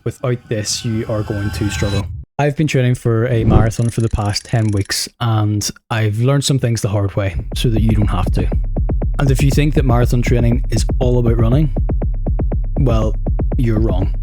without this, you are going to struggle. I've been training for a marathon for the past 10 weeks and I've learned some things the hard way so that you don't have to. And if you think that marathon training is all about running, well, you're wrong.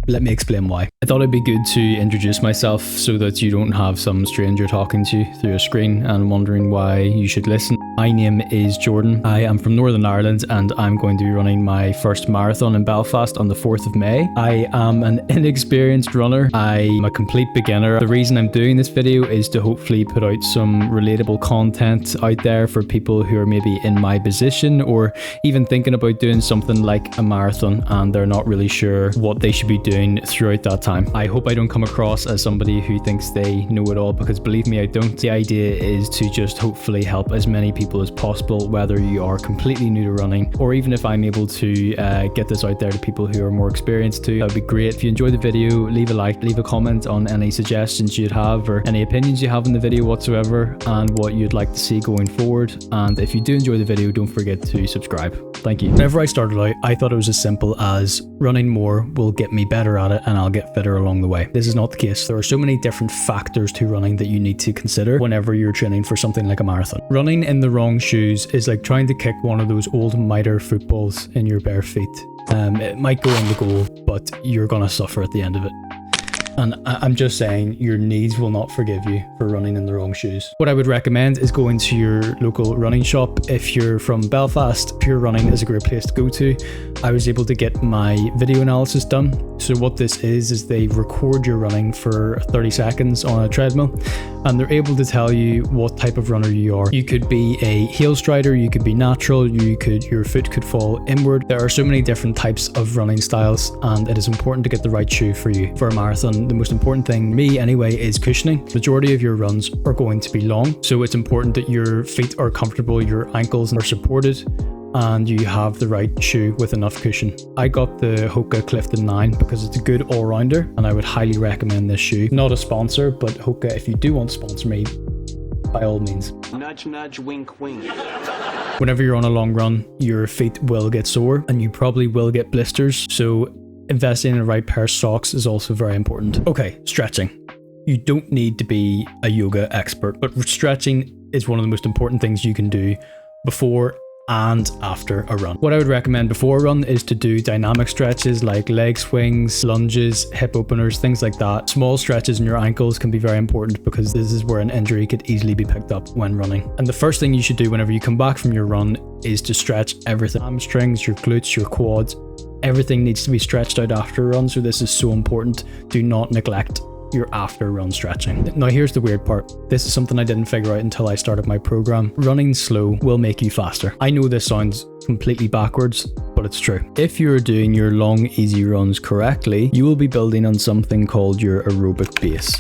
Let me explain why. I thought it'd be good to introduce myself so that you don't have some stranger talking to you through a screen and wondering why you should listen. My name is Jordan. I am from Northern Ireland and I'm going to be running my first marathon in Belfast on the 4th of May. I am an inexperienced runner. I'm a complete beginner. The reason I'm doing this video is to hopefully put out some relatable content out there for people who are maybe in my position or even thinking about doing something like a marathon and they're not really sure what they should be doing throughout that time. I hope I don't come across as somebody who thinks they know it all, because believe me, I don't. The idea is to just hopefully help as many people as possible, whether you are completely new to running or even if I'm able to get this out there to people who are more experienced too. That would be great. If you enjoyed the video, leave a like, leave a comment on any suggestions you'd have or any opinions you have in the video whatsoever and what you'd like to see going forward. And if you do enjoy the video, don't forget to subscribe. Thank you. Whenever I started out, I thought it was as simple as running more will get me better at it and I'll get fitter along the way. This is not the case. There are so many different factors to running that you need to consider whenever you're training for something like a marathon. Running in the wrong shoes is like trying to kick one of those old miter footballs in your bare feet. It might go in the goal, but you're gonna suffer at the end of it. And I'm just saying, your knees will not forgive you for running in the wrong shoes. What I would recommend is going to your local running shop. If you're from Belfast, Pure Running is a great place to go to. I was able to get my video analysis done. So what this is they record your running for 30 seconds on a treadmill and they're able to tell you what type of runner you are. You could be a heel strider, you could be natural, your foot could fall inward. There are so many different types of running styles and it is important to get the right shoe for you. For a marathon, the most important thing, me anyway, is cushioning. The majority of your runs are going to be long, so it's important that your feet are comfortable, your ankles are supported, and you have the right shoe with enough cushion. I got the Hoka Clifton 9 because it's a good all-rounder and I would highly recommend this shoe. Not a sponsor, but Hoka, if you do want to sponsor me, by all means. Nudge, nudge, wink, wink. Whenever you're on a long run, your feet will get sore and you probably will get blisters, so investing in the right pair of socks is also very important. Okay, stretching. You don't need to be a yoga expert, but stretching is one of the most important things you can do before and after a run. What I would recommend before a run is to do dynamic stretches like leg swings, lunges, hip openers, things like that. Small stretches in your ankles can be very important because this is where an injury could easily be picked up when running. And the first thing you should do whenever you come back from your run is to stretch everything. Hamstrings, your glutes, your quads, everything needs to be stretched out after a run, so this is so important. Do not neglect your after run stretching. Now here's the weird part. This is something I didn't figure out until I started my program. Running slow will make you faster. I know this sounds completely backwards, but it's true. If you're doing your long, easy runs correctly, you will be building on something called your aerobic base.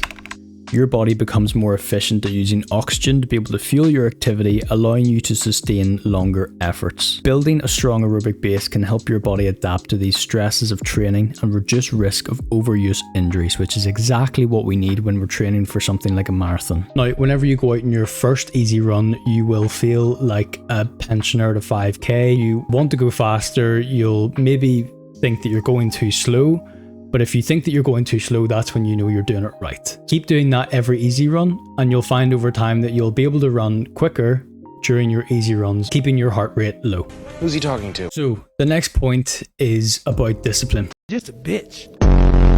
Your body becomes more efficient at using oxygen to be able to fuel your activity, allowing you to sustain longer efforts. Building a strong aerobic base can help your body adapt to these stresses of training and reduce risk of overuse injuries, which is exactly what we need when we're training for something like a marathon. Now, whenever you go out in your first easy run, you will feel like a pensioner at a 5K. You want to go faster. You'll maybe think that you're going too slow. But if you think that you're going too slow, that's when you know you're doing it right. Keep doing that every easy run and you'll find over time that you'll be able to run quicker during your easy runs, keeping your heart rate low. Who's he talking to? So the next point is about discipline. Just a bitch.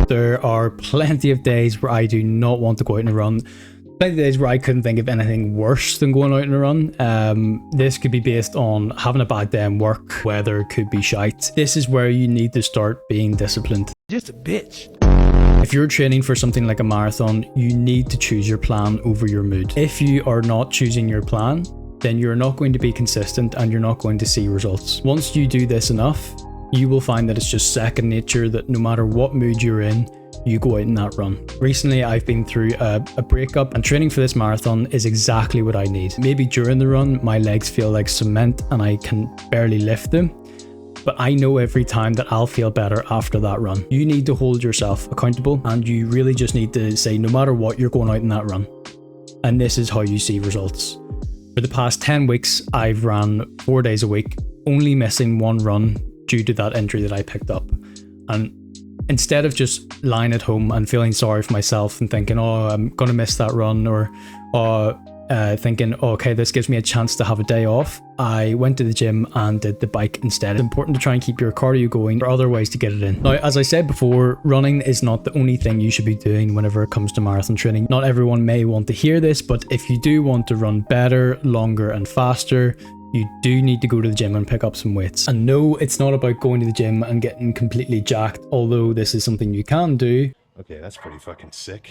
There are plenty of days where I do not want to go out and run. Plenty of days where I couldn't think of anything worse than going out on a run. This could be based on having a bad day in work, weather could be shite. This is where you need to start being disciplined. Just a bitch. If you're training for something like a marathon, you need to choose your plan over your mood. If you are not choosing your plan, then you're not going to be consistent and you're not going to see results. Once you do this enough, you will find that it's just second nature, that no matter what mood you're in, you go out in that run. Recently, I've been through a breakup and training for this marathon is exactly what I need. Maybe during the run, my legs feel like cement and I can barely lift them. But I know every time that I'll feel better after that run. You need to hold yourself accountable and you really just need to say no matter what, you're going out in that run. And this is how you see results. For the past 10 weeks, I've ran 4 days a week, only missing one run due to that injury that I picked up. And instead of just lying at home and feeling sorry for myself and thinking, oh, I'm gonna miss that run, or thinking, okay, this gives me a chance to have a day off, I went to the gym and did the bike instead. It's important to try and keep your cardio going. There are other ways to get it in. Now, as I said before, running is not the only thing you should be doing whenever it comes to marathon training. Not everyone may want to hear this, but if you do want to run better, longer, and faster, you do need to go to the gym and pick up some weights. And no, it's not about going to the gym and getting completely jacked, although this is something you can do. Okay, that's pretty fucking sick.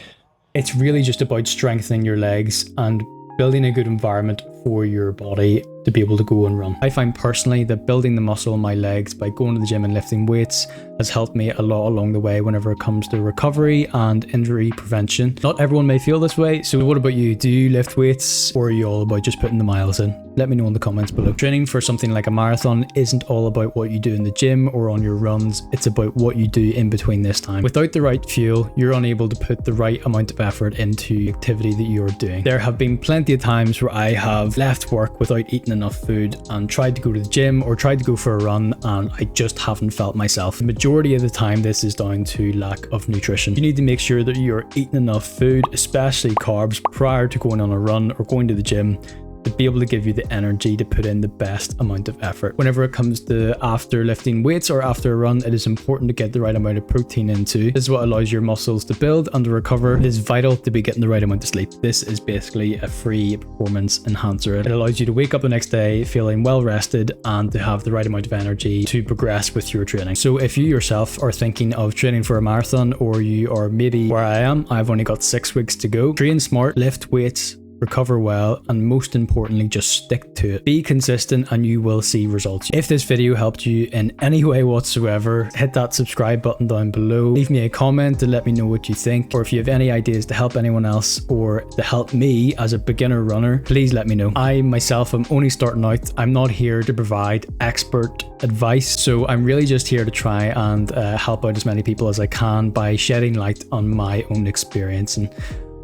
It's really just about strengthening your legs and building a good environment for your body to be able to go and run. I find personally that building the muscle in my legs by going to the gym and lifting weights has helped me a lot along the way whenever it comes to recovery and injury prevention. Not everyone may feel this way, so what about you? Do you lift weights, or are you all about just putting the miles in? Let me know in the comments below. Training for something like a marathon isn't all about what you do in the gym or on your runs, it's about what you do in between this time. Without the right fuel, you're unable to put the right amount of effort into the activity that you're doing. There have been plenty of times where I have left work without eating enough food and tried to go to the gym or tried to go for a run, and I just haven't felt myself. The majority of the time this is down to lack of nutrition. You need to make sure that you're eating enough food, especially carbs, prior to going on a run or going to the gym, to be able to give you the energy to put in the best amount of effort. Whenever it comes to after lifting weights or after a run, it is important to get the right amount of protein into. This is what allows your muscles to build and to recover. It is vital to be getting the right amount of sleep. This is basically a free performance enhancer. It allows you to wake up the next day feeling well rested and to have the right amount of energy to progress with your training. So if you yourself are thinking of training for a marathon, or you are maybe where I am, I've only got 6 weeks to go. Train smart, lift weights, recover well, and most importantly, just stick to it. Be consistent and you will see results. If this video helped you in any way whatsoever, hit that subscribe button down below. Leave me a comment to let me know what you think, or if you have any ideas to help anyone else or to help me as a beginner runner, please let me know. I myself am only starting out. I'm not here to provide expert advice, so I'm really just here to try and help out as many people as I can by shedding light on my own experience, and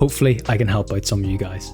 hopefully I can help out some of you guys.